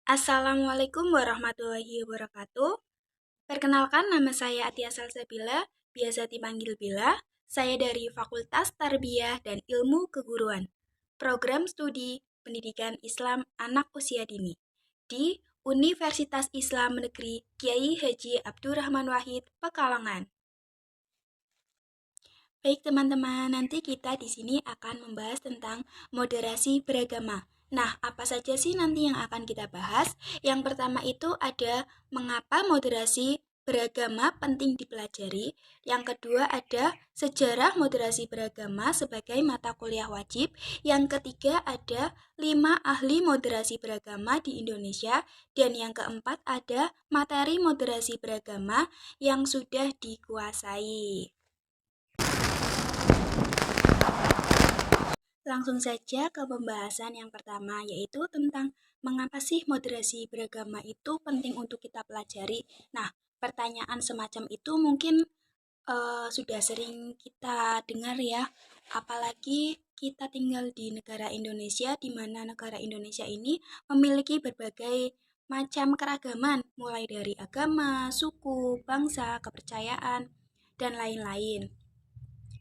Assalamualaikum warahmatullahi wabarakatuh. Perkenalkan, nama saya Atia Salsabila, biasa dipanggil Bila. Saya dari Fakultas Tarbiyah dan Ilmu Keguruan, Program Studi Pendidikan Islam Anak Usia Dini di Universitas Islam Negeri Kiai Haji Abdurrahman Wahid, Pekalongan. Baik teman-teman, nanti kita di sini akan membahas tentang moderasi beragama. Nah, apa saja sih nanti yang akan kita bahas? Yang pertama itu ada mengapa moderasi beragama penting dipelajari. Yang kedua ada sejarah moderasi beragama sebagai mata kuliah wajib. Yang ketiga ada 5 ahli moderasi beragama di Indonesia. Dan yang keempat ada materi moderasi beragama yang sudah dikuasai. Langsung saja ke pembahasan yang pertama, yaitu tentang mengapa sih moderasi beragama itu penting untuk kita pelajari. Nah, pertanyaan semacam itu mungkin sudah sering kita dengar ya, apalagi kita tinggal di negara Indonesia, di mana negara Indonesia ini memiliki berbagai macam keragaman, mulai dari agama, suku, bangsa, kepercayaan, dan lain-lain.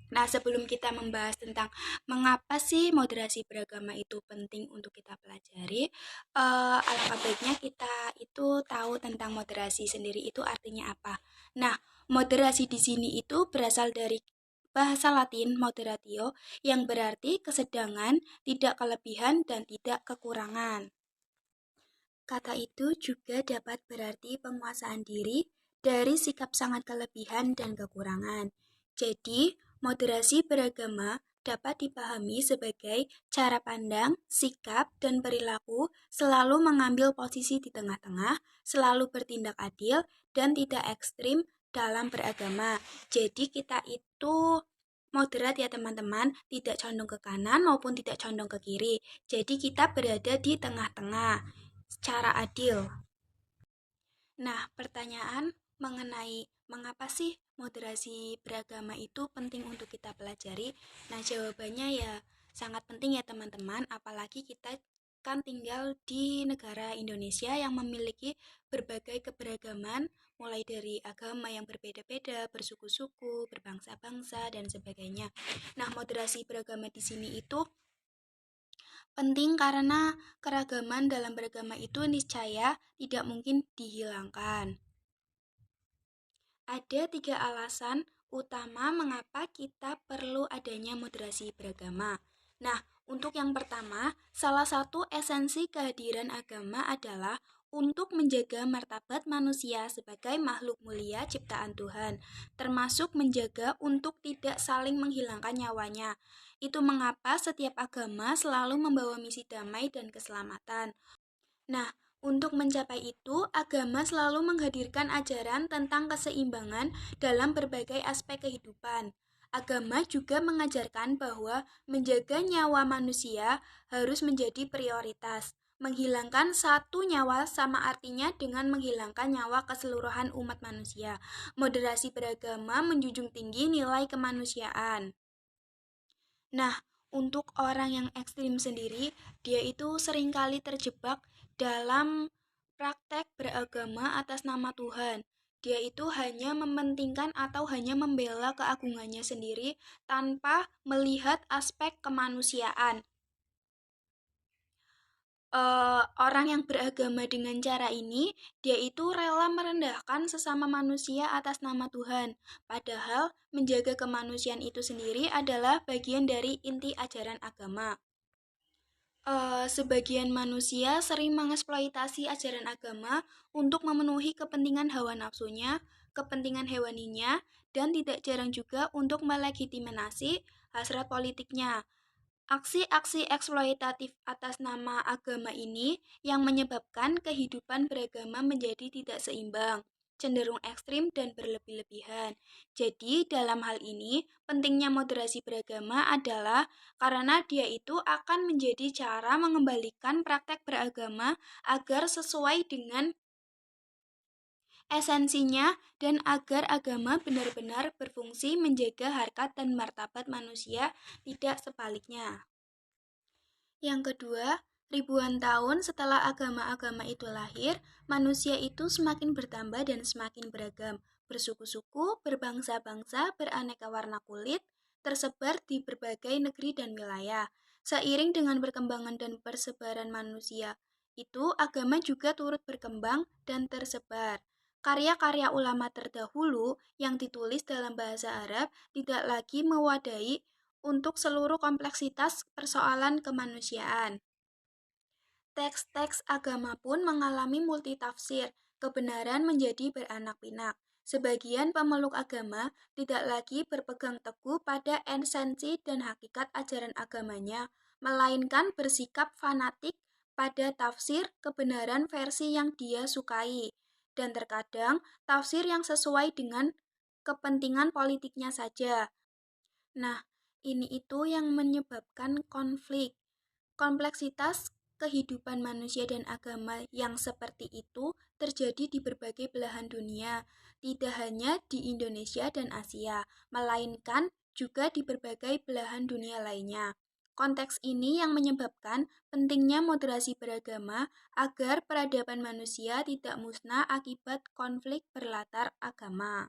Nah, sebelum kita membahas tentang mengapa sih moderasi beragama itu penting untuk kita pelajari, alangkah baiknya kita itu tahu tentang moderasi sendiri itu artinya apa. Nah, moderasi di sini itu berasal dari bahasa Latin moderatio yang berarti kesedangan, tidak kelebihan, dan tidak kekurangan. Kata itu juga dapat berarti penguasaan diri dari sikap sangat kelebihan dan kekurangan. Jadi, moderasi beragama dapat dipahami sebagai cara pandang, sikap, dan perilaku selalu mengambil posisi di tengah-tengah, selalu bertindak adil, dan tidak ekstrim dalam beragama. Jadi kita itu moderat ya teman-teman, tidak condong ke kanan maupun tidak condong ke kiri. Jadi kita berada di tengah-tengah secara adil. Nah, pertanyaan mengenai mengapa sih moderasi beragama itu penting untuk kita pelajari? Nah, jawabannya ya sangat penting ya teman-teman, apalagi kita kan tinggal di negara Indonesia yang memiliki berbagai keberagaman, mulai dari agama yang berbeda-beda, bersuku-suku, berbangsa-bangsa, dan sebagainya. Nah, moderasi beragama di sini itu penting karena keragaman dalam beragama itu niscaya tidak mungkin dihilangkan. Ada 3 alasan utama mengapa kita perlu adanya moderasi beragama. Nah, untuk yang pertama, salah satu esensi kehadiran agama adalah untuk menjaga martabat manusia sebagai makhluk mulia ciptaan Tuhan, termasuk menjaga untuk tidak saling menghilangkan nyawanya. Itu mengapa setiap agama selalu membawa misi damai dan keselamatan. Nah, untuk mencapai itu, agama selalu menghadirkan ajaran tentang keseimbangan dalam berbagai aspek kehidupan. Agama juga mengajarkan bahwa menjaga nyawa manusia harus menjadi prioritas. Menghilangkan satu nyawa sama artinya dengan menghilangkan nyawa keseluruhan umat manusia. Moderasi beragama menjunjung tinggi nilai kemanusiaan. Nah, untuk orang yang ekstrim sendiri, dia itu seringkali terjebak dalam praktek beragama atas nama Tuhan. Dia itu hanya mementingkan atau hanya membela keagungannya sendiri tanpa melihat aspek kemanusiaan. Orang yang beragama dengan cara ini, dia itu rela merendahkan sesama manusia atas nama Tuhan. Padahal menjaga kemanusiaan itu sendiri adalah bagian dari inti ajaran agama. Sebagian manusia sering mengeksploitasi ajaran agama untuk memenuhi kepentingan hawa nafsunya, kepentingan hewaninya, dan tidak jarang juga untuk melegitimasi hasrat politiknya. Aksi-aksi eksploitatif atas nama agama ini yang menyebabkan kehidupan beragama menjadi tidak seimbang, cenderung ekstrim dan berlebih-lebihan. Jadi, dalam hal ini, pentingnya moderasi beragama adalah karena dia itu akan menjadi cara mengembalikan praktek beragama agar sesuai dengan esensinya dan agar agama benar-benar berfungsi menjaga harkat dan martabat manusia, tidak sebaliknya. Yang kedua, ribuan tahun setelah agama-agama itu lahir, manusia itu semakin bertambah dan semakin beragam, bersuku-suku, berbangsa-bangsa, beraneka warna kulit, tersebar di berbagai negeri dan wilayah. Seiring dengan perkembangan dan persebaran manusia, itu agama juga turut berkembang dan tersebar. Karya-karya ulama terdahulu yang ditulis dalam bahasa Arab tidak lagi mewadahi untuk seluruh kompleksitas persoalan kemanusiaan. Teks-teks agama pun mengalami multitafsir, kebenaran menjadi beranak pinak. Sebagian pemeluk agama tidak lagi berpegang teguh pada esensi dan hakikat ajaran agamanya, melainkan bersikap fanatik pada tafsir kebenaran versi yang dia sukai, dan terkadang tafsir yang sesuai dengan kepentingan politiknya saja. Nah, ini itu yang menyebabkan konflik. Kompleksitas kehidupan manusia dan agama yang seperti itu terjadi di berbagai belahan dunia, tidak hanya di Indonesia dan Asia, melainkan juga di berbagai belahan dunia lainnya. Konteks ini yang menyebabkan pentingnya moderasi beragama agar peradaban manusia tidak musnah akibat konflik berlatar agama.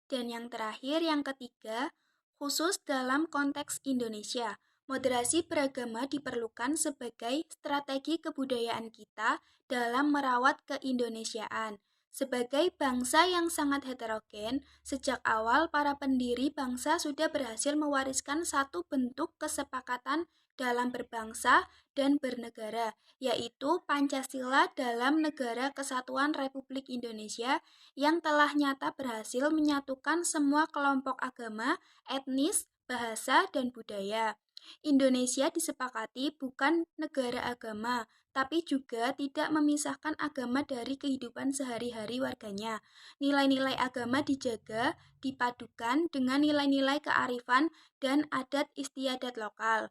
Dan yang terakhir, yang ketiga, khusus dalam konteks Indonesia, moderasi beragama diperlukan sebagai strategi kebudayaan kita dalam merawat keindonesiaan. Sebagai bangsa yang sangat heterogen, sejak awal para pendiri bangsa sudah berhasil mewariskan satu bentuk kesepakatan dalam berbangsa dan bernegara, yaitu Pancasila dalam Negara Kesatuan Republik Indonesia yang telah nyata berhasil menyatukan semua kelompok agama, etnis, bahasa, dan budaya. Indonesia disepakati bukan negara agama, tapi juga tidak memisahkan agama dari kehidupan sehari-hari warganya. Nilai-nilai agama dijaga, dipadukan dengan nilai-nilai kearifan dan adat istiadat lokal.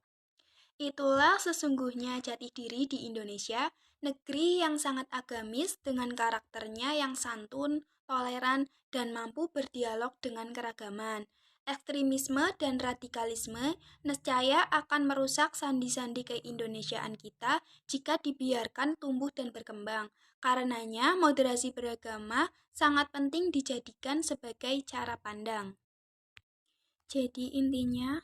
Itulah sesungguhnya jati diri di Indonesia, negeri yang sangat agamis dengan karakternya yang santun, toleran, dan mampu berdialog dengan keragaman. Ekstremisme dan radikalisme nescaya akan merusak sandi-sandi keindonesiaan kita jika dibiarkan tumbuh dan berkembang. Karenanya, moderasi beragama sangat penting dijadikan sebagai cara pandang. Jadi intinya,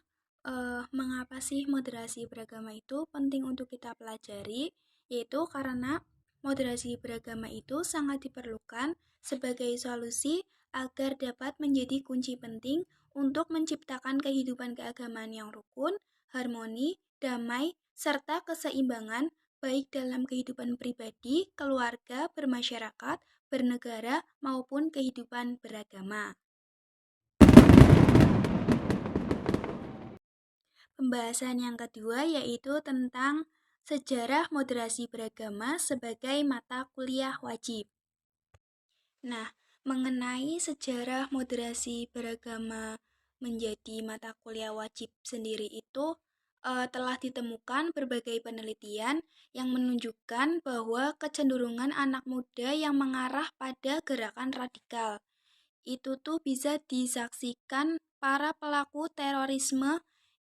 mengapa sih moderasi beragama itu penting untuk kita pelajari? Yaitu karena moderasi beragama itu sangat diperlukan sebagai solusi agar dapat menjadi kunci penting untuk menciptakan kehidupan keagamaan yang rukun, harmoni, damai, serta keseimbangan baik dalam kehidupan pribadi, keluarga, bermasyarakat, bernegara, maupun kehidupan beragama. Pembahasan yang kedua yaitu tentang sejarah moderasi beragama sebagai mata kuliah wajib. Nah, mengenai sejarah moderasi beragama menjadi mata kuliah wajib sendiri itu telah ditemukan berbagai penelitian yang menunjukkan bahwa kecenderungan anak muda yang mengarah pada gerakan radikal itu tuh bisa disaksikan para pelaku terorisme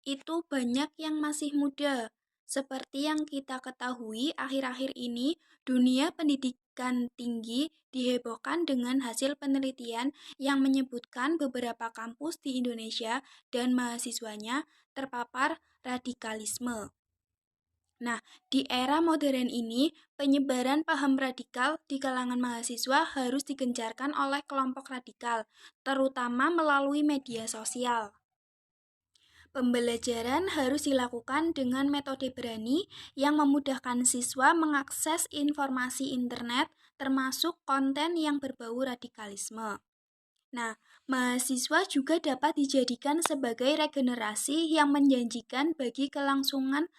itu banyak yang masih muda. Seperti yang kita ketahui, akhir-akhir ini dunia pendidikan tinggi dihebohkan dengan hasil penelitian yang menyebutkan beberapa kampus di Indonesia dan mahasiswanya terpapar radikalisme. Nah, di era modern ini, penyebaran paham radikal di kalangan mahasiswa harus digencarkan oleh kelompok radikal, terutama melalui media sosial. Pembelajaran harus dilakukan dengan metode berani yang memudahkan siswa mengakses informasi internet, termasuk konten yang berbau radikalisme. Nah, mahasiswa juga dapat dijadikan sebagai regenerasi yang menjanjikan bagi kelangsungan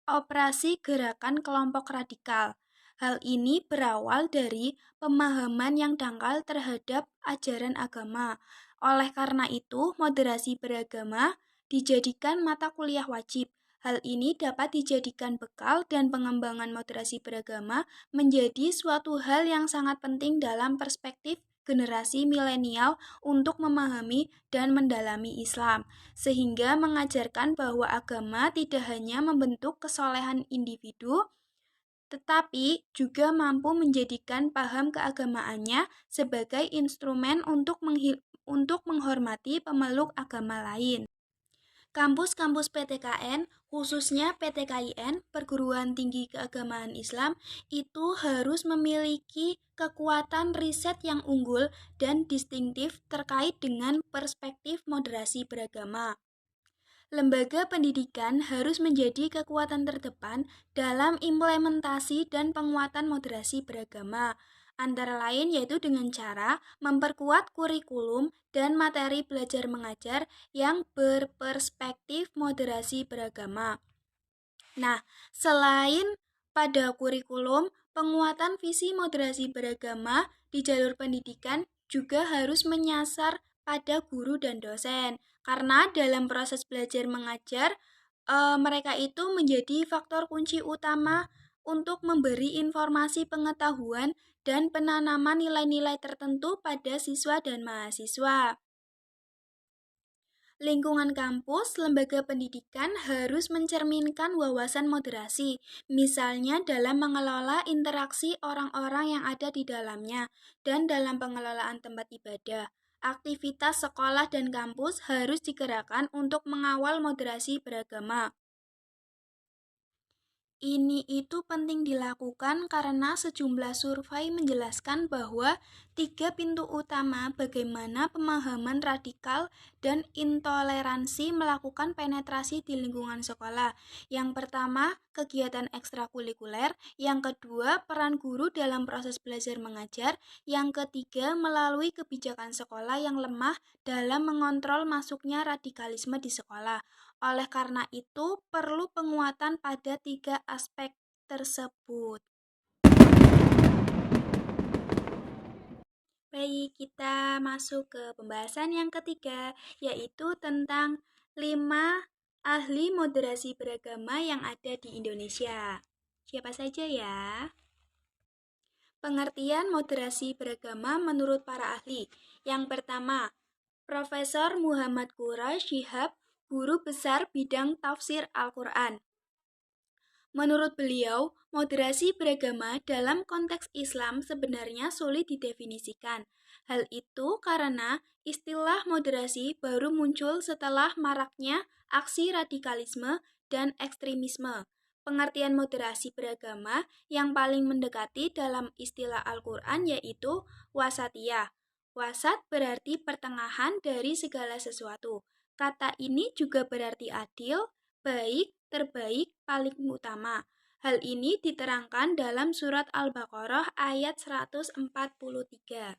operasi gerakan kelompok radikal. Hal ini berawal dari pemahaman yang dangkal terhadap ajaran agama. Oleh karena itu, moderasi beragama dijadikan mata kuliah wajib. Hal ini dapat dijadikan bekal dan pengembangan moderasi beragama menjadi suatu hal yang sangat penting dalam perspektif generasi milenial untuk memahami dan mendalami Islam, sehingga mengajarkan bahwa agama tidak hanya membentuk kesolehan individu, tetapi juga mampu menjadikan paham keagamaannya sebagai instrumen untuk menghormati pemeluk agama lain. Kampus-kampus PTKN, khususnya PTKIN, Perguruan Tinggi Keagamaan Islam, itu harus memiliki kekuatan riset yang unggul dan distintif terkait dengan perspektif moderasi beragama. Lembaga pendidikan harus menjadi kekuatan terdepan dalam implementasi dan penguatan moderasi beragama, antara lain yaitu dengan cara memperkuat kurikulum dan materi belajar mengajar yang berperspektif moderasi beragama. Nah, selain pada kurikulum, penguatan visi moderasi beragama di jalur pendidikan juga harus menyasar pada guru dan dosen. Karena dalam proses belajar mengajar, mereka itu menjadi faktor kunci utama untuk memberi informasi pengetahuan dan penanaman nilai-nilai tertentu pada siswa dan mahasiswa. Lingkungan kampus, lembaga pendidikan harus mencerminkan wawasan moderasi, misalnya dalam mengelola interaksi orang-orang yang ada di dalamnya dan dalam pengelolaan tempat ibadah. Aktivitas sekolah dan kampus harus digerakkan untuk mengawal moderasi beragama. Ini itu penting dilakukan karena sejumlah survei menjelaskan bahwa 3 pintu utama bagaimana pemahaman radikal dan intoleransi melakukan penetrasi di lingkungan sekolah. Yang pertama, kegiatan ekstrakurikuler. Yang kedua, peran guru dalam proses belajar mengajar. Yang ketiga, melalui kebijakan sekolah yang lemah dalam mengontrol masuknya radikalisme di sekolah. Oleh karena itu, perlu penguatan pada 3 aspek tersebut. Baik, kita masuk ke pembahasan yang ketiga, yaitu tentang 5 ahli moderasi beragama yang ada di Indonesia. Siapa saja ya? Pengertian moderasi beragama menurut para ahli. Yang pertama, Profesor Muhammad Qura Shihab, Guru Besar Bidang Tafsir Al-Quran. Menurut beliau, moderasi beragama dalam konteks Islam sebenarnya sulit didefinisikan. Hal itu karena istilah moderasi baru muncul setelah maraknya aksi radikalisme dan ekstremisme. Pengertian moderasi beragama yang paling mendekati dalam istilah Al-Quran yaitu wasatiyah. Wasat berarti pertengahan dari segala sesuatu. Kata ini juga berarti adil, baik, terbaik, paling utama. Hal ini diterangkan dalam surat Al-Baqarah ayat 143.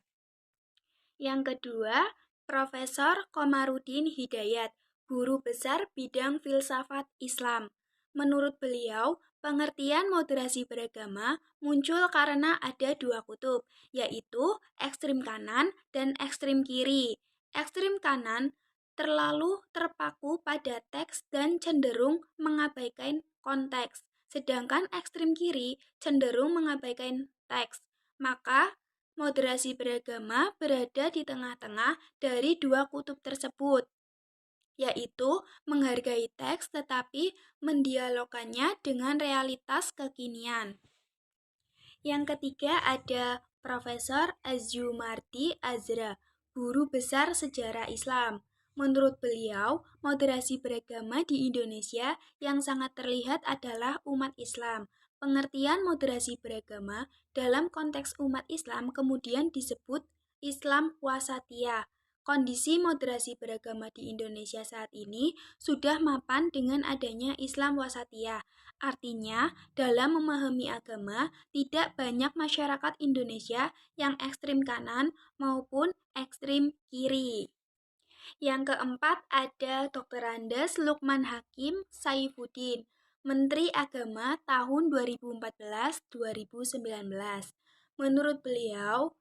Yang kedua, Profesor Komarudin Hidayat, Guru Besar Bidang Filsafat Islam. Menurut beliau, pengertian moderasi beragama muncul karena ada 2 kutub, yaitu ekstrim kanan dan ekstrim kiri. Ekstrim kanan terlalu terpaku pada teks dan cenderung mengabaikan konteks, sedangkan ekstrim kiri cenderung mengabaikan teks. Maka, moderasi beragama berada di tengah-tengah dari 2 kutub tersebut, yaitu menghargai teks tetapi mendialogkannya dengan realitas kekinian. Yang ketiga ada Profesor Azumardi Azra, Guru Besar Sejarah Islam. Menurut beliau, moderasi beragama di Indonesia yang sangat terlihat adalah umat Islam. Pengertian moderasi beragama dalam konteks umat Islam kemudian disebut Islam wasatiyah. kondisi moderasi beragama di Indonesia saat ini sudah mapan dengan adanya Islam wasatiyah. Artinya, dalam memahami agama, tidak banyak masyarakat Indonesia yang ekstrim kanan maupun ekstrim kiri. Yang keempat ada Dr. Andes Lukman Hakim Saifuddin, Menteri Agama tahun 2014-2019. Menurut beliau,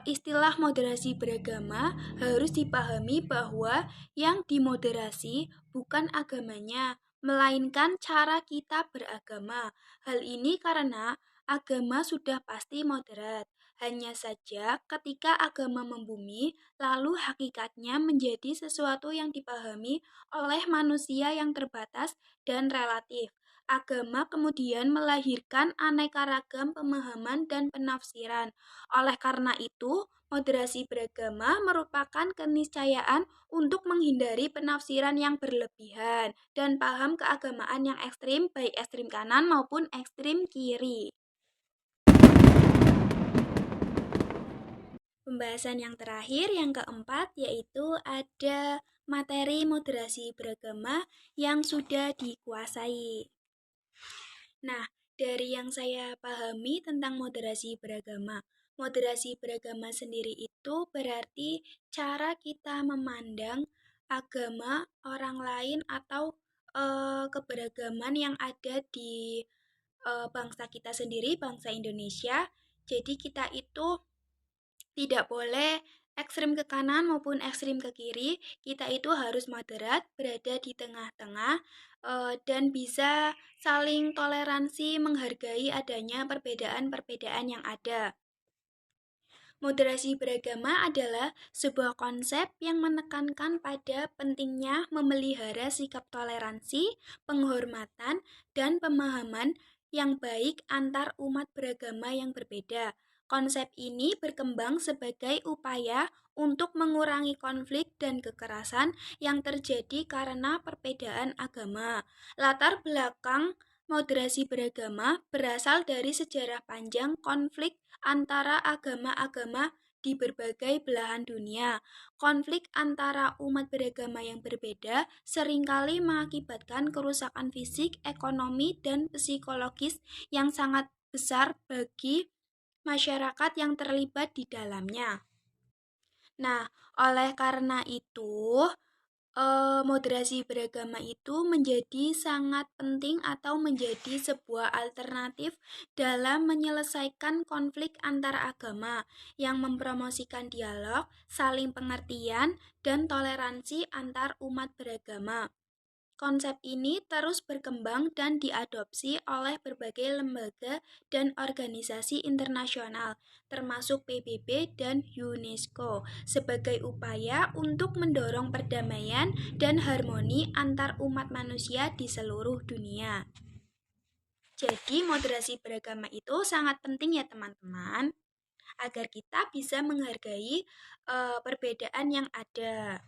istilah moderasi beragama harus dipahami bahwa yang dimoderasi bukan agamanya, melainkan cara kita beragama. Hal ini karena agama sudah pasti moderat. Hanya saja ketika agama membumi, lalu hakikatnya menjadi sesuatu yang dipahami oleh manusia yang terbatas dan relatif. Agama kemudian melahirkan aneka ragam pemahaman dan penafsiran. Oleh karena itu, moderasi beragama merupakan keniscayaan untuk menghindari penafsiran yang berlebihan dan paham keagamaan yang ekstrim, baik ekstrim kanan maupun ekstrim kiri. Pembahasan yang terakhir, yang keempat, yaitu ada materi moderasi beragama yang sudah dikuasai. Nah, dari yang saya pahami tentang moderasi beragama sendiri itu berarti cara kita memandang agama orang lain atau keberagaman yang ada di bangsa kita sendiri, bangsa Indonesia. Jadi kita itu tidak boleh ekstrim ke kanan maupun ekstrim ke kiri. Kita itu harus moderat, berada di tengah-tengah, dan bisa saling toleransi, menghargai adanya perbedaan-perbedaan yang ada. Moderasi beragama adalah sebuah konsep yang menekankan pada pentingnya memelihara sikap toleransi, penghormatan, dan pemahaman yang baik antar umat beragama yang berbeda. Konsep ini berkembang sebagai upaya untuk mengurangi konflik dan kekerasan yang terjadi karena perbedaan agama. Latar belakang moderasi beragama berasal dari sejarah panjang konflik antara agama-agama di berbagai belahan dunia. Konflik antara umat beragama yang berbeda seringkali mengakibatkan kerusakan fisik, ekonomi, dan psikologis yang sangat besar bagi masyarakat yang terlibat di dalamnya. Nah, oleh karena itu, moderasi beragama itu menjadi sangat penting atau menjadi sebuah alternatif dalam menyelesaikan konflik antar agama yang mempromosikan dialog, saling pengertian, dan toleransi antar umat beragama. Konsep ini terus berkembang dan diadopsi oleh berbagai lembaga dan organisasi internasional, termasuk PBB dan UNESCO, sebagai upaya untuk mendorong perdamaian dan harmoni antar umat manusia di seluruh dunia. Jadi, moderasi beragama itu sangat penting ya teman-teman, agar kita bisa menghargai perbedaan yang ada.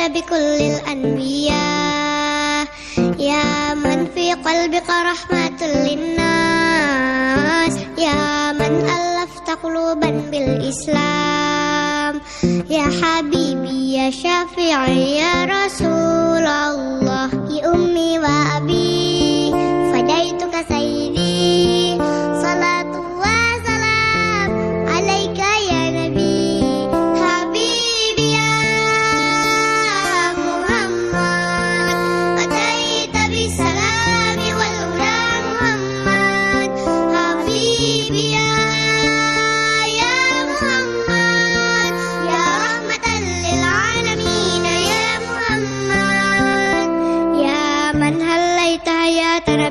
بكل الأنبياء يا من في قلبك رحمة للناس يا من ألفت قلوبا بالإسلام يا حبيبي يا شافعي يا رسول الله لأمي وأبي فديتك سيدي صلاة وسلام عليك يا نبي حبيبي يا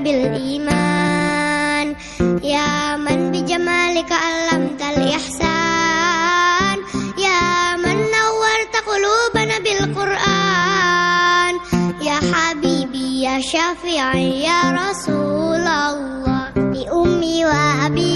بالإيمان يا من بجمالك علمت الإحسان يا من نورت قلوبنا بالقرآن يا حبيبي يا شافعي يا رسول الله لأمي وأبي